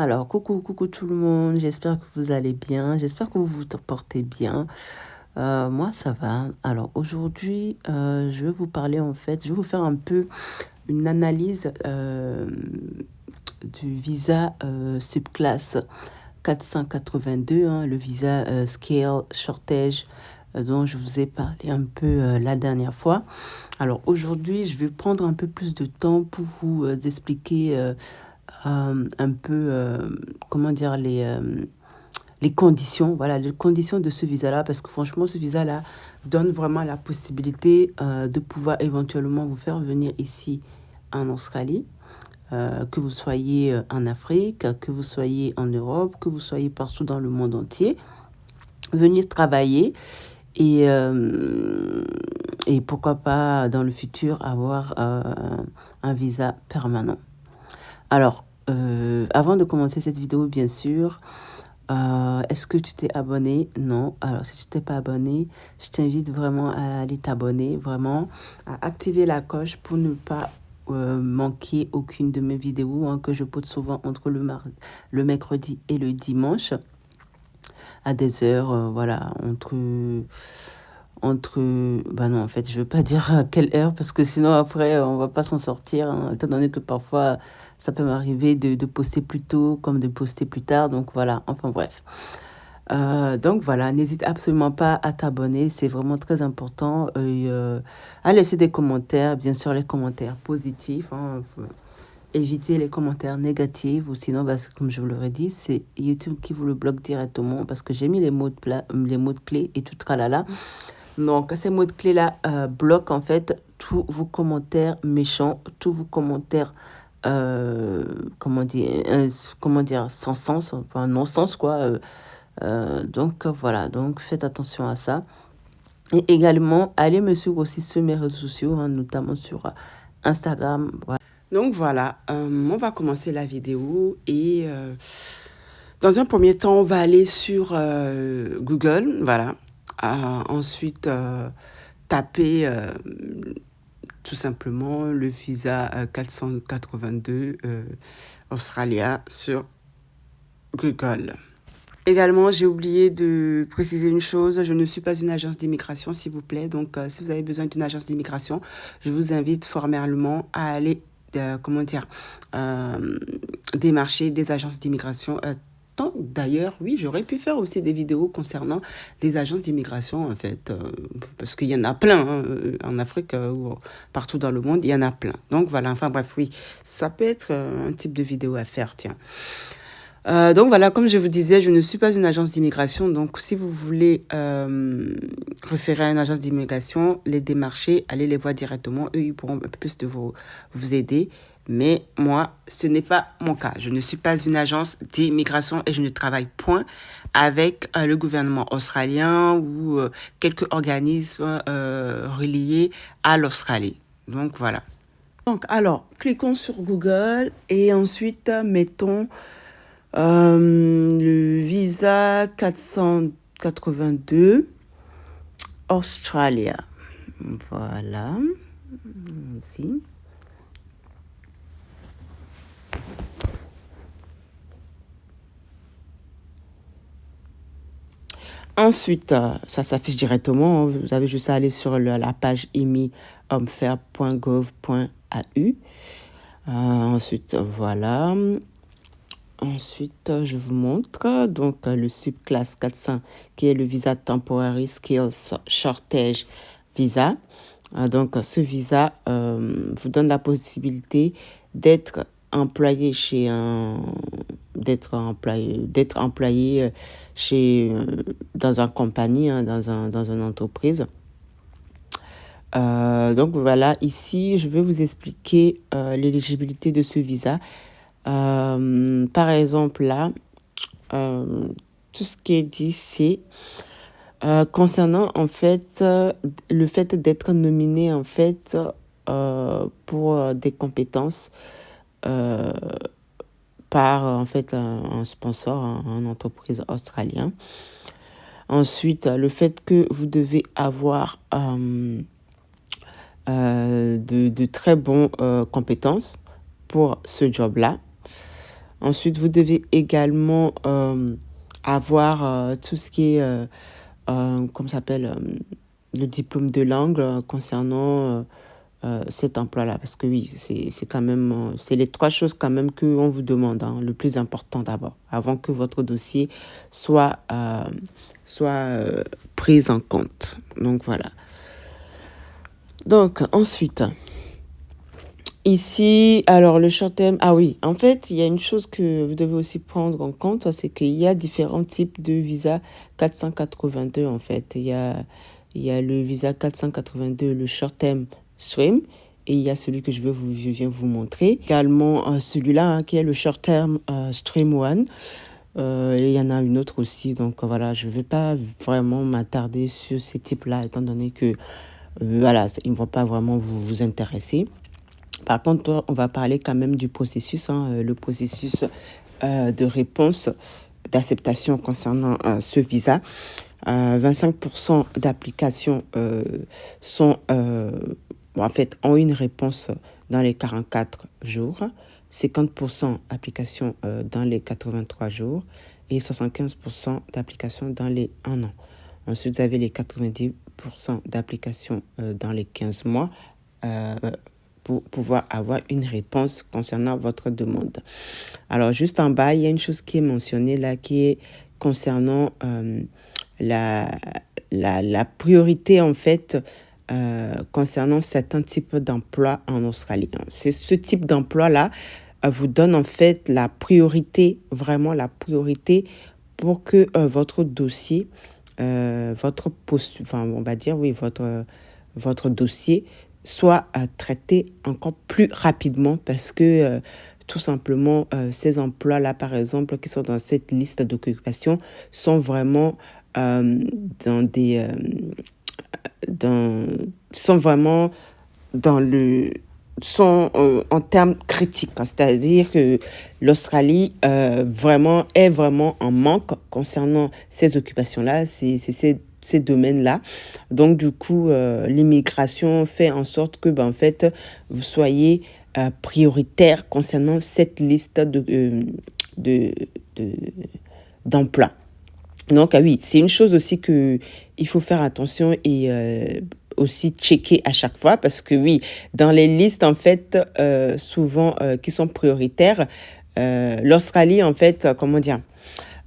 Alors, coucou tout le monde, j'espère que vous allez bien, j'espère que vous vous portez bien. Moi, ça va. Alors, aujourd'hui, je vais vous parler, je vais vous faire un peu une analyse du visa subclasse 482, hein, le visa Scale Shortage dont je vous ai parlé un peu la dernière fois. Alors, aujourd'hui, je vais prendre un peu plus de temps pour vous expliquer un peu, comment dire, les conditions, voilà, les conditions de ce visa-là, parce que franchement, ce visa-là donne vraiment la possibilité de pouvoir éventuellement vous faire venir ici en Australie, que vous soyez en Afrique, que vous soyez en Europe, que vous soyez partout dans le monde entier, venir travailler et pourquoi pas dans le futur avoir un visa permanent. Alors, avant de commencer cette vidéo, bien sûr, est-ce que tu t'es abonné? Non. Alors, si tu t'es pas abonné, je t'invite vraiment à aller t'abonner, vraiment, à activer la cloche pour ne pas manquer aucune de mes vidéos hein, que je poste souvent entre le mercredi et le dimanche à des heures, voilà, bah non, en fait, je veux pas dire à quelle heure parce que sinon après, on va pas s'en sortir, hein, étant donné que parfois, ça peut m'arriver de poster plus tôt comme de poster plus tard. Donc voilà, enfin bref. Donc voilà, n'hésite absolument pas à t'abonner, c'est vraiment très important. À laisser des commentaires, bien sûr les commentaires positifs, hein, faut éviter les commentaires négatifs ou sinon, bah, comme je vous l'aurais dit, c'est YouTube qui vous le bloque directement parce que j'ai mis les les mots de clé et tout tralala. Donc, ces mots de clé-là bloquent en fait tous vos commentaires méchants, tous vos commentaires, comment dire, sans sens, enfin non-sens quoi. Donc, voilà, donc faites attention à ça. Et également, allez me suivre aussi sur mes réseaux sociaux, hein, notamment sur Instagram. Voilà. Donc voilà, on va commencer la vidéo et dans un premier temps, on va aller sur Google, voilà. Ensuite, taper tout simplement le visa 482 Australia sur Google. Également, j'ai oublié de préciser une chose, je ne suis pas une agence d'immigration, s'il vous plaît. Donc, si vous avez besoin d'une agence d'immigration, je vous invite formellement à aller, démarcher des agences d'immigration. D'ailleurs, oui, j'aurais pu faire aussi des vidéos concernant des agences d'immigration, en fait, parce qu'il y en a plein hein, en Afrique ou partout dans le monde, il y en a plein. Donc, voilà, enfin bref, oui, ça peut être un type de vidéo à faire, tiens. Donc voilà, comme je vous disais, je ne suis pas une agence d'immigration. Donc si vous voulez référer à une agence d'immigration, les démarcher, allez les voir directement. Eux, ils pourront un peu plus de vous aider. Mais moi, ce n'est pas mon cas. Je ne suis pas une agence d'immigration et je ne travaille point avec le gouvernement australien ou quelques organismes reliés à l'Australie. Donc voilà. Donc alors, cliquons sur Google et ensuite mettons le visa 482 Australia. Voilà. Ici. Ensuite, ça s'affiche directement. Vous avez juste à aller sur la page imi-fair.gov.au. Ensuite, voilà. Ensuite, je vous montre donc le subclasse 400 qui est le visa Temporary Skills Shortage Visa. Donc, ce visa vous donne la possibilité d'être employé chez d'être employé chez dans une compagnie, hein, dans une entreprise. Donc voilà, ici, je vais vous expliquer l'éligibilité de ce visa. Par exemple, là, tout ce qui est dit, c'est concernant en fait le fait d'être nominé en fait pour des compétences par en fait un sponsor, un entreprise australien. Ensuite, le fait que vous devez avoir de très bonnes compétences pour ce job-là. Ensuite, vous devez également avoir tout ce qui est, comment ça s'appelle, le diplôme de langue concernant cet emploi-là. Parce que oui, c'est quand même, c'est les trois choses quand même qu'on vous demande, hein, le plus important d'abord, avant que votre dossier soit, pris en compte. Donc voilà. Donc ensuite, ici, alors le short term, ah oui, en fait, il y a une chose que vous devez aussi prendre en compte, c'est qu'il y a différents types de visa 482 en fait. Il y a le visa 482, le short term stream, et il y a celui que je viens vous montrer. Également celui-là, hein, qui est le short term stream one. Et il y en a une autre aussi, donc voilà, je ne vais pas vraiment m'attarder sur ces types-là, étant donné que voilà, ils ne vont pas vraiment vous intéresser. Par contre, on va parler quand même du processus, hein, le processus de réponse d'acceptation concernant ce visa. 25% d'applications en fait, ont une réponse dans les 44 jours, 50% d'applications dans les 83 jours et 75% d'applications dans les 1 an. Ensuite, vous avez les 90% d'applications dans les 15 mois pour pouvoir avoir une réponse concernant votre demande. Alors, juste en bas, il y a une chose qui est mentionnée là, qui est concernant la priorité, en fait, concernant certains types d'emplois en Australie. C'est ce type d'emploi-là vous donne, en fait, la priorité, vraiment la priorité pour que votre dossier, on va dire, oui, votre dossier soit traité encore plus rapidement parce que tout simplement ces emplois-là, par exemple, qui sont dans cette liste d'occupation, sont vraiment dans des sont vraiment dans le sont en termes critiques, hein. C'est-à-dire que l'Australie vraiment est vraiment en manque concernant ces occupations-là, ces domaines-là. Donc du coup, l'immigration fait en sorte que en fait vous soyez prioritaire concernant cette liste de, d'emplois. Donc oui, c'est une chose aussi que il faut faire attention et aussi checker à chaque fois parce que oui, dans les listes en fait souvent qui sont prioritaires, l'Australie en fait, comment dire,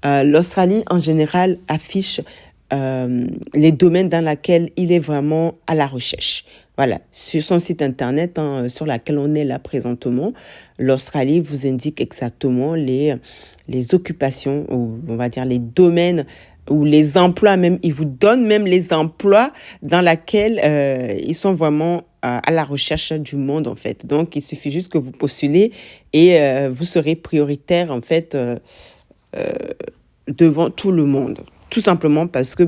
l'Australie en général affiche les domaines dans lesquels il est vraiment à la recherche. Voilà, sur son site internet hein, sur lequel on est là présentement, l'Australie vous indique exactement les occupations, ou on va dire les domaines, ou les emplois même. Ils vous donnent même les emplois dans lesquels ils sont vraiment à la recherche du monde, en fait. Donc, il suffit juste que vous postulez et vous serez prioritaire, en fait, devant tout le monde. Tout simplement parce que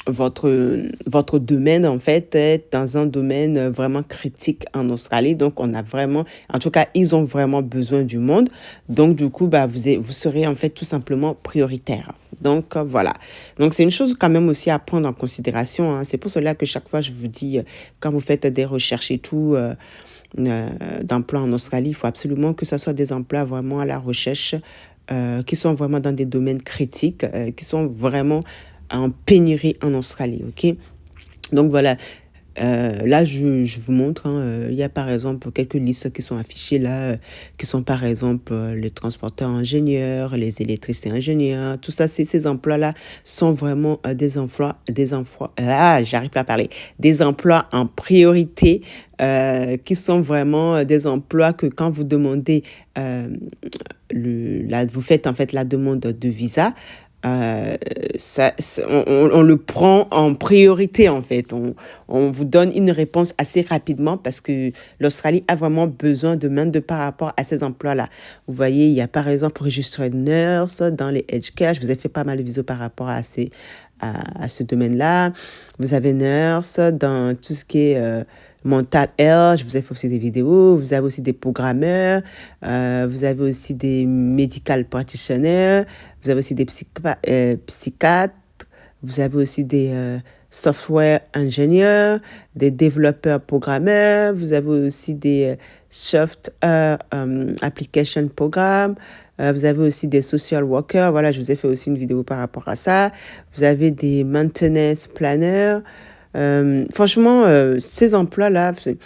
votre domaine, en fait, est dans un domaine vraiment critique en Australie. Donc, on a vraiment, en tout cas, ils ont vraiment besoin du monde. Donc, du coup, vous serez, en fait, tout simplement prioritaire. Donc, voilà. Donc, c'est une chose quand même aussi à prendre en considération, hein. C'est pour cela que chaque fois, je vous dis, quand vous faites des recherches et tout, d'emplois en Australie, il faut absolument que ce soit des emplois vraiment à la recherche, qui sont vraiment dans des domaines critiques, qui sont vraiment en pénurie en Australie, ok? Donc voilà, là je vous montre, hein, il y a par exemple quelques listes qui sont affichées là, qui sont par exemple les transporteurs ingénieurs, les électriciens ingénieurs, tout ça, ces emplois-là sont vraiment j'arrive pas à parler, des emplois en priorité, qui sont vraiment des emplois que quand vous demandez, vous faites en fait la demande de visa, on le prend en priorité en fait. On vous donne une réponse assez rapidement parce que l'Australie a vraiment besoin de main de par rapport à ces emplois-là. Vous voyez, il y a par exemple registered nurse dans les edge care. Je vous ai fait pas mal de vidéos par rapport à ce domaine-là. Vous avez nurse dans tout ce qui est mental health, je vous ai fait aussi des vidéos. Vous avez aussi des programmeurs, vous avez aussi des medical practitioners, vous avez aussi des psychiatres, vous avez aussi software ingénieurs, des développeurs programmeurs, vous avez aussi des software application programmes, vous avez aussi des social workers. Voilà, je vous ai fait aussi une vidéo par rapport à ça. Vous avez des maintenance planners. Franchement, ces emplois-là, il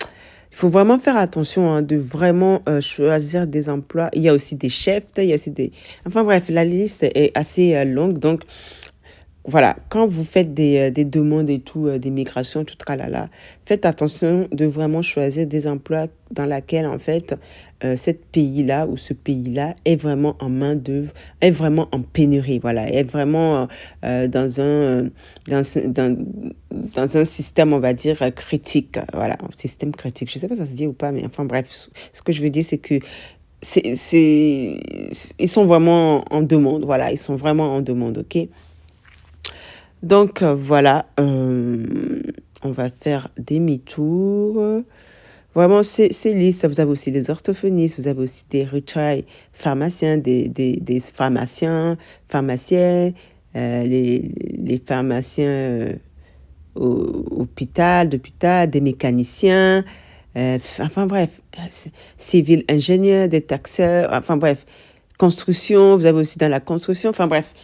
faut vraiment faire attention hein, de vraiment choisir des emplois. Il y a aussi des chefs, il y a aussi des... Enfin bref, la liste est assez longue. Donc, voilà, quand vous faites des demandes et tout, des migrations, tout tralala, faites attention de vraiment choisir des emplois dans lesquels, en fait, cet pays-là ou ce pays-là est vraiment en main-d'œuvre, est vraiment en pénurie, voilà, est vraiment dans un système, on va dire, critique, voilà, un système critique. Je ne sais pas si ça se dit ou pas, mais enfin bref, ce que je veux dire, c'est que ils sont vraiment en demande, voilà, ils sont vraiment en demande, ok? Donc voilà, on va faire demi-tour. Vraiment, c'est lisse. Vous avez aussi des orthophonistes, vous avez aussi des retired pharmaciens, des pharmaciens, pharmaciens, les pharmaciens d'hôpital, des mécaniciens, enfin bref, civil ingénieurs, des taxeurs, enfin bref, construction, vous avez aussi dans la construction, enfin bref.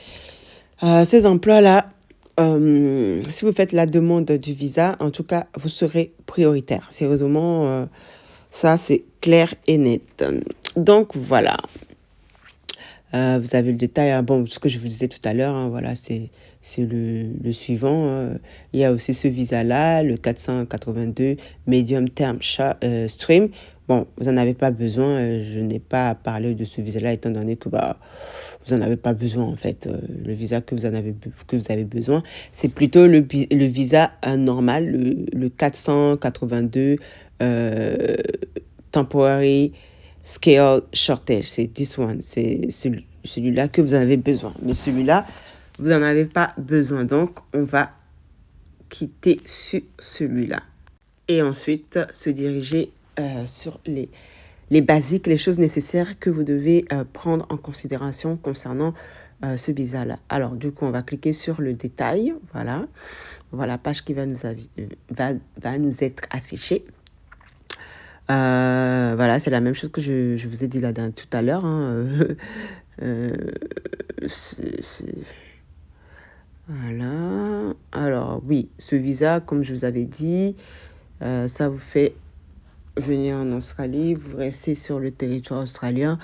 Ces emplois-là, si vous faites la demande du visa, en tout cas, vous serez prioritaire. Sérieusement, ça, c'est clair et net. Donc, voilà. Vous avez le détail. Hein. Bon, ce que je vous disais tout à l'heure, hein, voilà, c'est le suivant. Il y a aussi ce visa-là, le 482 Medium Term Stream. Bon, vous n'en avez pas besoin. Je n'ai pas parlé de ce visa-là, étant donné que bah, vous n'en avez pas besoin, en fait. Le visa que vous avez besoin, c'est plutôt le visa normal, le 482 Temporary Scale Shortage. C'est this one. C'est celui-là que vous avez besoin. Mais celui-là, vous n'en avez pas besoin. Donc, on va quitter sur celui-là. Et ensuite, se diriger sur les basiques, les choses nécessaires que vous devez prendre en considération concernant ce visa-là. Alors, du coup, on va cliquer sur le détail. Voilà. Voilà la page qui va nous être affichée. Voilà, c'est la même chose que je vous ai dit là tout à l'heure. Hein. Voilà. Alors, oui, ce visa, comme je vous avais dit, ça vous fait venir en Australie. Vous restez sur le territoire australien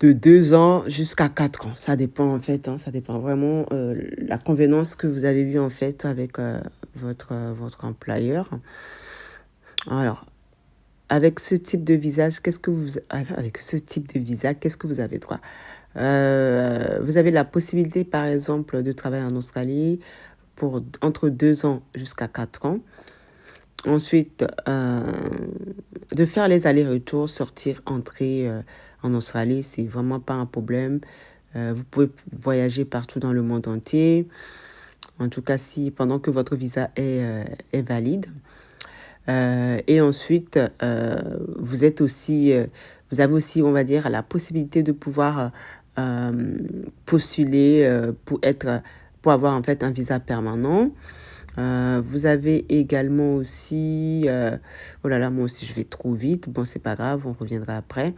de 2 ans jusqu'à 4 ans. Ça dépend, en fait. Hein, ça dépend vraiment la convenance que vous avez eue, en fait, avec votre employeur. Alors, avec ce type de visa, qu'est-ce que vous avez droit? Vous avez la possibilité, par exemple, de travailler en Australie pour entre 2 ans jusqu'à 4 ans. Ensuite, de faire les allers-retours, sortir, entrer en Australie, c'est vraiment pas un problème. Vous pouvez voyager partout dans le monde entier. En tout cas, pendant que votre visa est valide. Et ensuite, vous avez aussi, on va dire, la possibilité de pouvoir postuler pour avoir en fait un visa permanent. Vous avez également aussi... oh là là, moi aussi je vais trop vite. Bon, c'est pas grave, on reviendra après.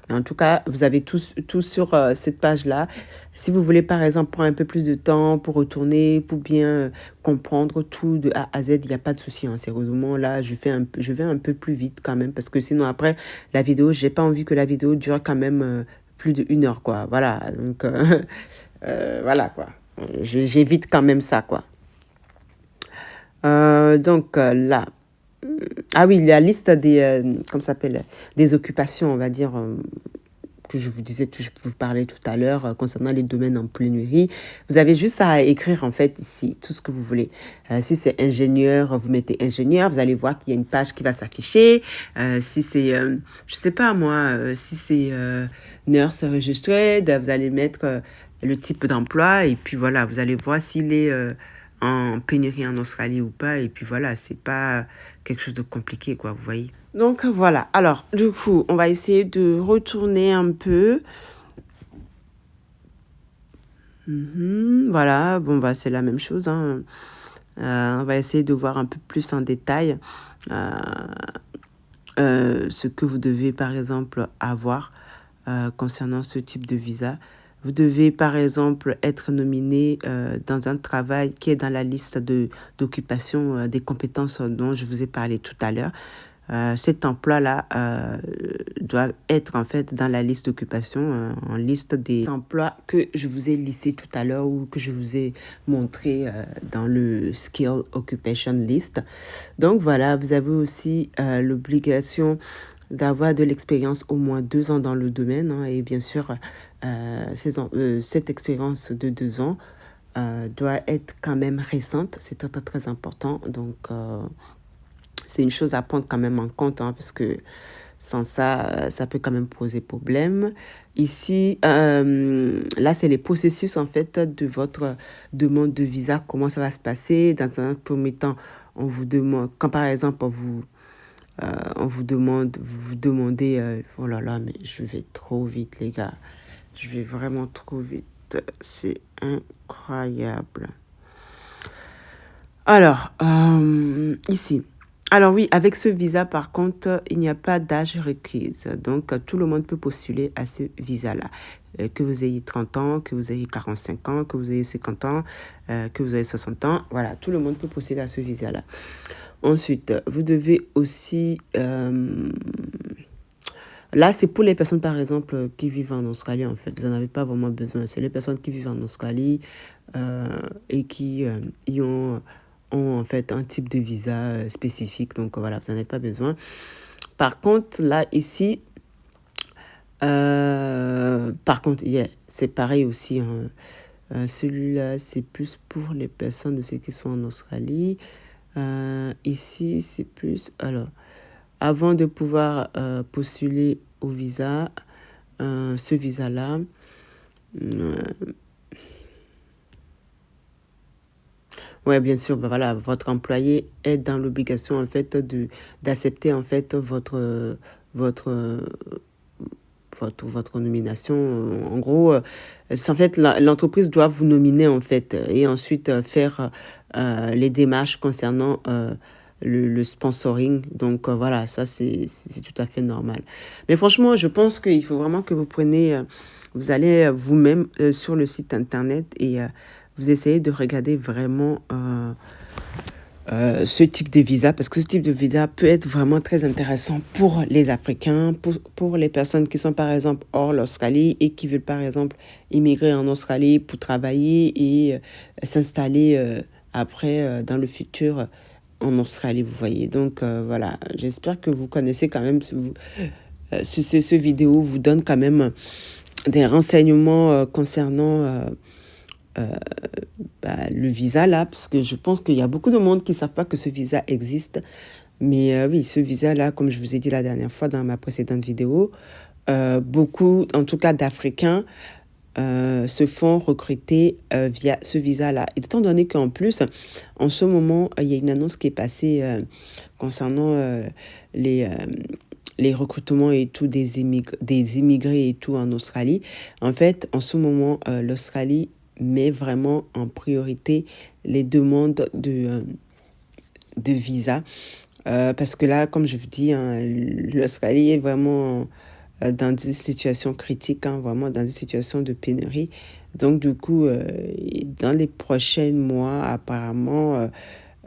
En tout cas, vous avez tout sur cette page-là. Si vous voulez, par exemple, prendre un peu plus de temps pour retourner, pour bien comprendre tout de A à Z, il n'y a pas de souci. Hein. Sérieusement, là, je vais un peu plus vite quand même. Parce que sinon, après, la vidéo, j'ai pas envie que la vidéo dure quand même plus d'1 heure, quoi. Voilà, donc... voilà, quoi. J'évite quand même ça, quoi. Donc là, ah oui, la liste comment ça s'appelle, des occupations, on va dire, que je vous parlais tout à l'heure concernant les domaines en pénurie. Vous avez juste à écrire en fait ici tout ce que vous voulez. Si c'est ingénieur, vous mettez ingénieur. Vous allez voir qu'il y a une page qui va s'afficher. Si c'est, je sais pas moi, si c'est nurse registered, vous allez mettre le type d'emploi et puis voilà, vous allez voir s'il est en pénurie en Australie ou pas. Et puis voilà, c'est pas quelque chose de compliqué, quoi, vous voyez. Donc voilà, alors du coup, on va essayer de retourner un peu. Voilà, bon, bah c'est la même chose. Hein. On va essayer de voir un peu plus en détail ce que vous devez, par exemple, avoir concernant ce type de visa. Vous devez, par exemple, être nominé dans un travail qui est dans la liste d'occupation des compétences dont je vous ai parlé tout à l'heure. Cet emploi-là doit être en fait dans la liste d'occupation, en liste des emplois que je vous ai listés tout à l'heure ou que je vous ai montré dans le Skill Occupation List. Donc voilà, vous avez aussi l'obligation d'avoir de l'expérience au moins 2 ans dans le domaine hein, et bien sûr cette expérience de 2 ans doit être quand même récente, c'est très, très important. Donc c'est une chose à prendre quand même en compte hein, parce que sans ça, ça peut quand même poser problème. Ici, là, c'est les processus en fait de votre demande de visa. Comment ça va se passer? Dans un premier temps, on vous demande, quand par exemple on vous demande, vous demandez, oh là là, mais je vais trop vite les gars, je vais vraiment trop vite, c'est incroyable. Alors, ici. Alors oui, avec ce visa, par contre, il n'y a pas d'âge requise. Donc, tout le monde peut postuler à ce visa-là. Que vous ayez 30 ans, que vous ayez 45 ans, que vous ayez 50 ans, que vous ayez 60 ans. Voilà, tout le monde peut postuler à ce visa-là. Ensuite, vous devez aussi... là, c'est pour les personnes, par exemple, qui vivent en Australie, en fait. Vous n'en avez pas vraiment besoin. C'est les personnes qui vivent en Australie et qui y ont en fait un type de visa spécifique. Donc voilà, vous n'en avez pas besoin. Par contre, là, ici, par contre, c'est pareil aussi. Hein. Celui-là, c'est plus pour les personnes de ceux qui sont en Australie. Ici, c'est plus... Alors, avant de pouvoir postuler au visa, ce visa-là, ouais, bien sûr, ben voilà, votre employé est dans l'obligation en fait d'accepter en fait votre votre nomination. En gros, en fait l'entreprise doit vous nominer en fait et ensuite faire les démarches concernant le sponsoring. Donc voilà, ça c'est tout à fait normal. Mais franchement, je pense qu'il faut vraiment que vous preniez, vous allez vous-même sur le site internet et vous essayez de regarder vraiment ce type de visa, parce que ce type de visa peut être vraiment très intéressant pour les Africains, pour les personnes qui sont par exemple hors l'Australie et qui veulent par exemple immigrer en Australie pour travailler et s'installer après dans le futur en Australie, vous voyez. Donc voilà, j'espère que vous connaissez quand même, ce vidéo vous donne quand même des renseignements concernant le visa là, parce que je pense qu'il y a beaucoup de monde qui ne savent pas que ce visa existe. Mais oui, ce visa-là, comme je vous ai dit la dernière fois dans ma précédente vidéo, beaucoup, en tout cas d'Africains, se font recruter via ce visa-là. Et étant donné qu'en plus, en ce moment, il y a une annonce qui est passée concernant les recrutements et tout des immigrés et tout en Australie. En fait, en ce moment, l'Australie met vraiment en priorité les demandes de visa. Parce que là, comme je vous dis, hein, l'Australie est vraiment dans une situation critique, hein, vraiment dans une situation de pénurie. Donc, du coup, dans les prochains mois, apparemment,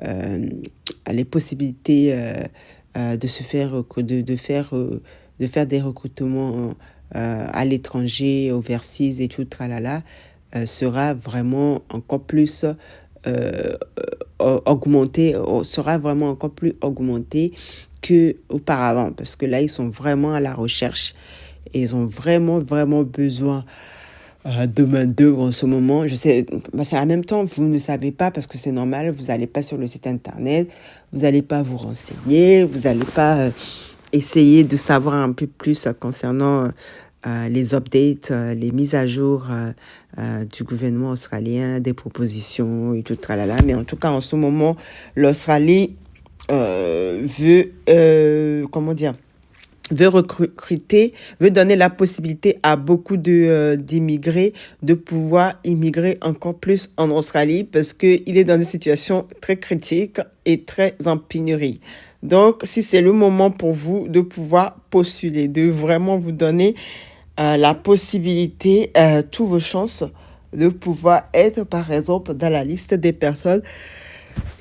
les possibilités de se faire, de faire des recrutements à l'étranger, overseas et tout, tralala, sera vraiment encore plus augmenté, sera vraiment encore plus augmenté qu'auparavant, parce que là, ils sont vraiment à la recherche et ils ont vraiment, vraiment besoin de main-d'œuvre en ce moment. Je sais, parce qu'en même temps, vous ne savez pas, parce que c'est normal, vous n'allez pas sur le site internet, vous n'allez pas vous renseigner, vous n'allez pas essayer de savoir un peu plus concernant les updates, les mises à jour du gouvernement australien, des propositions et tout, tralala. Mais en tout cas, en ce moment, l'Australie veut, comment dire, veut recruter, veut donner la possibilité à beaucoup d'immigrés de pouvoir immigrer encore plus en Australie parce qu'il est dans une situation très critique et très en pénurie. Donc, si c'est le moment pour vous de pouvoir postuler, de vraiment vous donner la possibilité, toutes vos chances de pouvoir être, par exemple, dans la liste des personnes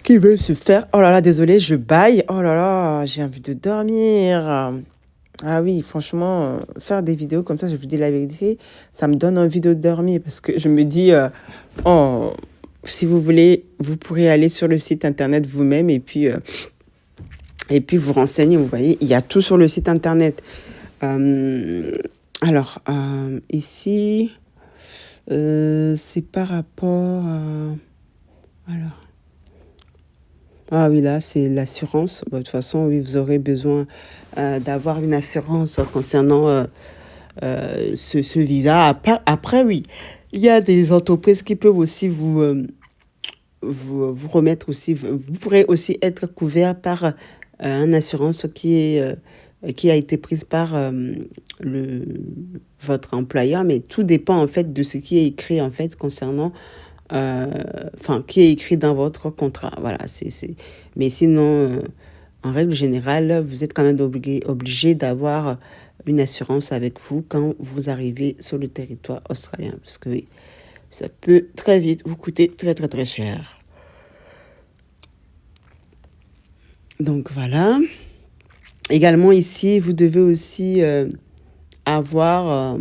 qui veulent se faire... Oh là là, désolé, je baille. Oh là là, j'ai envie de dormir. Ah oui, franchement, faire des vidéos comme ça, je vous dis la vérité, ça me donne envie de dormir parce que je me dis, oh, si vous voulez, vous pourrez aller sur le site internet vous-même et puis vous renseigner. Vous voyez, il y a tout sur le site internet. Alors, ici, c'est par rapport à... Alors, ah oui, là, c'est l'assurance. Bon, de toute façon, oui, vous aurez besoin d'avoir une assurance concernant ce visa. Après, oui, il y a des entreprises qui peuvent aussi vous remettre aussi. Vous pourrez aussi être couvert par une assurance qui a été prise par votre employeur, mais tout dépend en fait de ce qui est écrit en fait concernant enfin, qui est écrit dans votre contrat. Voilà, Mais sinon, en règle générale, vous êtes quand même obligé d'avoir une assurance avec vous quand vous arrivez sur le territoire australien. Parce que oui, ça peut très vite vous coûter très, très, très cher. Donc voilà. Également ici, vous devez aussi avoir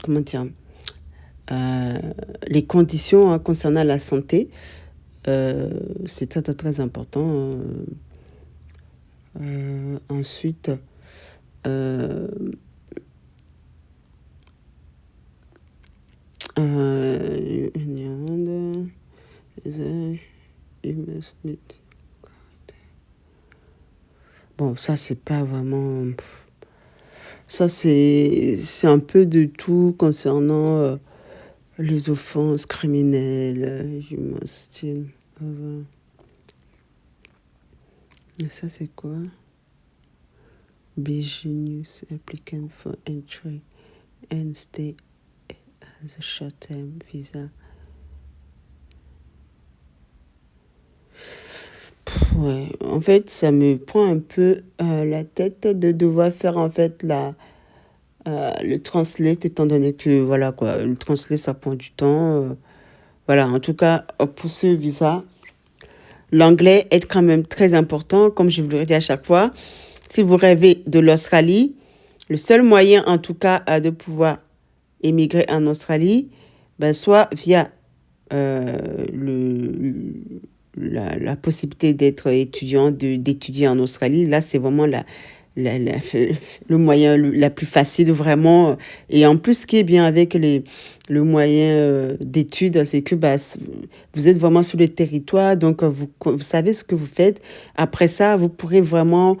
comment dire, les conditions concernant la santé. C'est très, très, très important. Ensuite, bon, ça, c'est pas vraiment... Ça, c'est un peu de tout concernant les offenses criminelles. Et ça, c'est quoi? Be genius applicant for entry and stay as a short-term visa. Ouais, en fait, ça me prend un peu la tête de devoir faire en fait le translate, étant donné que voilà quoi, le translate ça prend du temps. Voilà, en tout cas, pour ce visa, l'anglais est quand même très important, comme je vous le dis à chaque fois. Si vous rêvez de l'Australie, le seul moyen en tout cas de pouvoir émigrer en Australie, ben, soit via la possibilité d'être étudiant, d'étudier en Australie. Là, c'est vraiment le moyen la plus facile, vraiment. Et en plus, ce qui est bien avec le moyen d'études, c'est que bah, vous êtes vraiment sur le territoire, donc vous savez ce que vous faites. Après ça, vous pourrez vraiment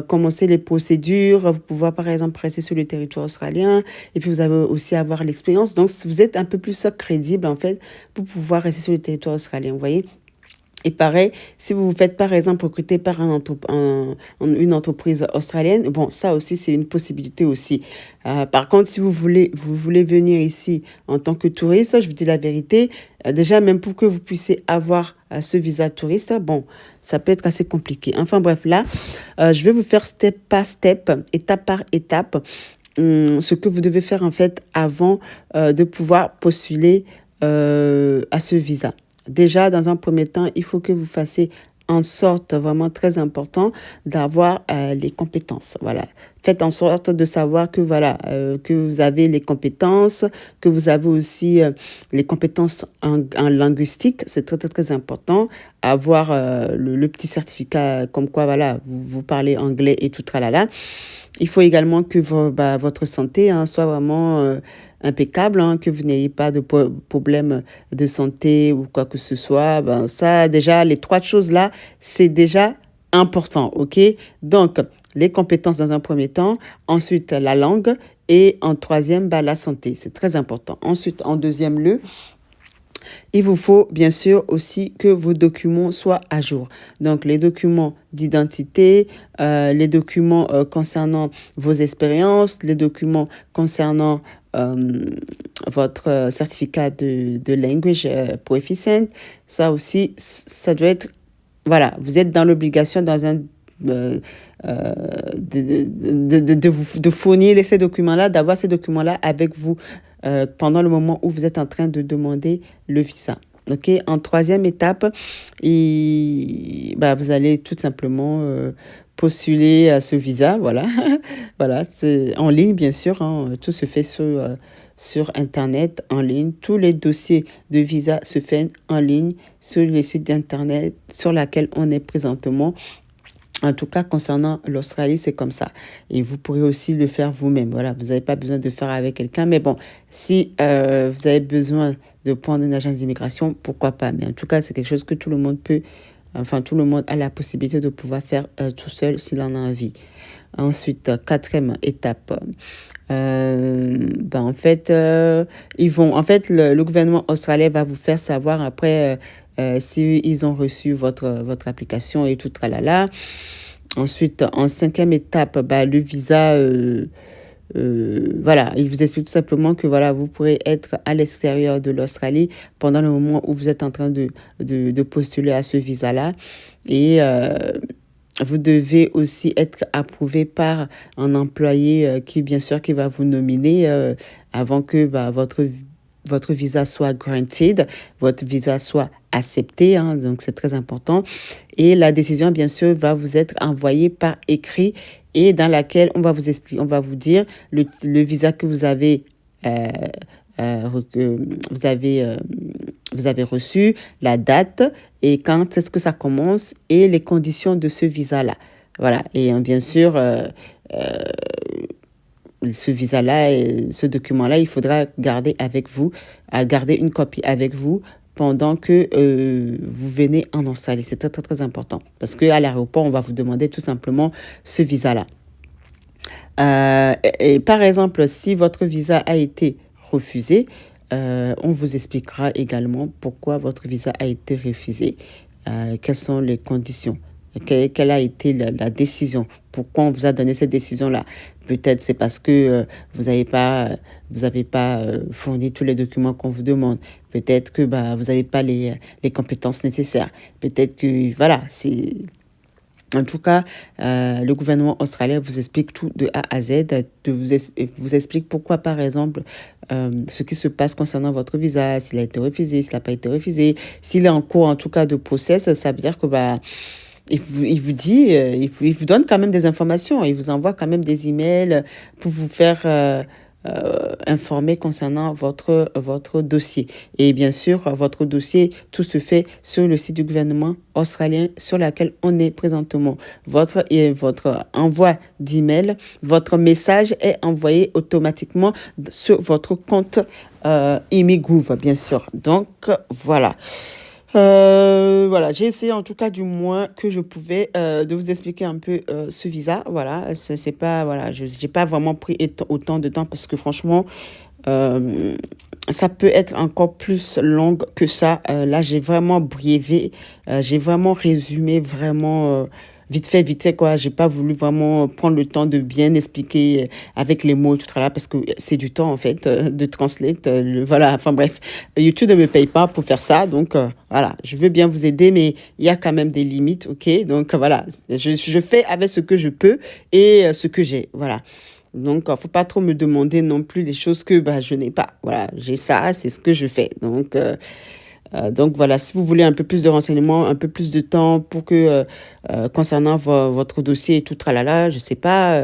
commencer les procédures, vous pouvez par exemple rester sur le territoire australien, et puis vous avez aussi avoir l'expérience. Donc, vous êtes un peu plus crédible, en fait, pour pouvoir rester sur le territoire australien, vous voyez. Et pareil, si vous vous faites par exemple recruter par une entreprise australienne, bon, ça aussi, c'est une possibilité aussi. Par contre, si vous voulez venir ici en tant que touriste, je vous dis la vérité, déjà, même pour que vous puissiez avoir ce visa touriste, bon, ça peut être assez compliqué. Enfin bref, là, je vais vous faire step par step, étape par étape, ce que vous devez faire en fait avant de pouvoir postuler à ce visa. Déjà, dans un premier temps, il faut que vous fassiez en sorte, vraiment très important, d'avoir les compétences. Voilà. Faites en sorte de savoir que, voilà, que vous avez les compétences, que vous avez aussi les compétences en linguistique. C'est très, très, très important. Avoir le petit certificat comme quoi, voilà, vous parlez anglais et tout, tralala. Il faut également que votre santé soit vraiment impeccable, que vous n'ayez pas de problème de santé ou quoi que ce soit. Ben, ça, déjà, les 3 choses-là, c'est déjà important, OK? Donc, les compétences dans un premier temps, ensuite la langue et en troisième, la santé. C'est très important. Ensuite, en deuxième lieu, Il vous faut bien sûr aussi que vos documents soient à jour. Donc les documents d'identité, les documents concernant vos expériences, les documents concernant votre certificat de language proficient. Ça aussi, ça doit être, voilà, vous êtes dans l'obligation dans un de fournir ces documents-là, d'avoir ces documents-là avec vous pendant le moment où vous êtes en train de demander le visa. Ok, en troisième étape, vous allez tout simplement postuler à ce visa. Voilà, voilà, c'est en ligne, bien sûr. Hein, tout se fait sur Internet, en ligne. Tous les dossiers de visa se font en ligne sur les sites d'Internet sur lesquels on est présentement. En tout cas, concernant l'Australie, c'est comme ça. Et vous pourrez aussi le faire vous-même. Voilà, vous n'avez pas besoin de faire avec quelqu'un. Mais bon, si vous avez besoin de prendre une agence d'immigration, pourquoi pas. Mais en tout cas, c'est quelque chose que tout le monde peut, enfin, tout le monde a la possibilité de pouvoir faire tout seul s'il en a envie. Ensuite, quatrième étape. En fait, le gouvernement australien va vous faire savoir après si ils ont reçu votre application et tout tralala. Ensuite, en cinquième étape, le visa, voilà, il vous explique tout simplement que voilà, vous pourrez être à l'extérieur de l'Australie pendant le moment où vous êtes en train de postuler à ce visa-là. Et vous devez aussi être approuvé par un employé qui, bien sûr, qui va vous nominer avant que votre visa soit granted, votre visa soit accepté, hein, donc c'est très important. Et la décision, bien sûr, va vous être envoyée par écrit et dans laquelle on va vous expliquer, on va vous dire le visa que vous avez vous avez reçu, la date et quand est-ce que ça commence et les conditions de ce visa-là. Voilà, et bien sûr, ce visa-là, ce document-là, il faudra garder avec vous, garder une copie avec vous pendant que vous venez en Australie. C'est très, très, très important parce qu'à l'aéroport, on va vous demander tout simplement ce visa-là. Et par exemple, si votre visa a été refusé, on vous expliquera également pourquoi votre visa a été refusé, quelles sont les conditions, quelle a été la décision, pourquoi on vous a donné cette décision-là. Peut-être c'est parce que vous n'avez pas fourni tous les documents qu'on vous demande. Peut-être que vous n'avez pas les compétences nécessaires. Peut-être que, voilà, c'est... En tout cas, le gouvernement australien vous explique tout de A à Z, vous explique pourquoi, par exemple, ce qui se passe concernant votre visa, s'il a été refusé, s'il n'a pas été refusé, s'il est en cours, en tout cas, de process, ça veut dire que il vous dit, il vous donne quand même des informations, il vous envoie quand même des emails pour vous faire informer concernant votre dossier. Et bien sûr, votre dossier, tout se fait sur le site du gouvernement australien sur lequel on est présentement. Votre envoi d'email, votre message est envoyé automatiquement sur votre compte Imigouv, bien sûr. Donc, voilà. Voilà, j'ai essayé en tout cas du moins que je pouvais de vous expliquer un peu ce visa. Voilà, c'est pas, voilà, j'ai pas vraiment pris autant de temps parce que franchement, ça peut être encore plus long que ça. Là, j'ai vraiment briève, j'ai vraiment résumé, vraiment vite fait, quoi. J'ai pas voulu vraiment prendre le temps de bien expliquer avec les mots, tout ça là, parce que c'est du temps, en fait, de translate. Voilà, enfin bref, YouTube ne me paye pas pour faire ça, donc voilà, je veux bien vous aider, mais il y a quand même des limites, ok? Donc voilà, je fais avec ce que je peux et ce que j'ai, voilà. Donc, faut pas trop me demander non plus des choses que je n'ai pas. Voilà, j'ai ça, c'est ce que je fais. Donc voilà, si vous voulez un peu plus de renseignements, un peu plus de temps pour que concernant votre dossier et tout tralala, je sais pas,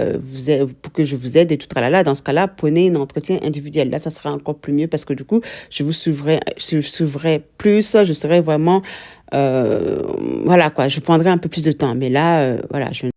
pour que je vous aide et tout tralala, dans ce cas-là, prenez un entretien individuel. Là, ça sera encore plus mieux parce que du coup, je suivrai plus, je serai vraiment, voilà quoi, je prendrai un peu plus de temps. Mais là, voilà,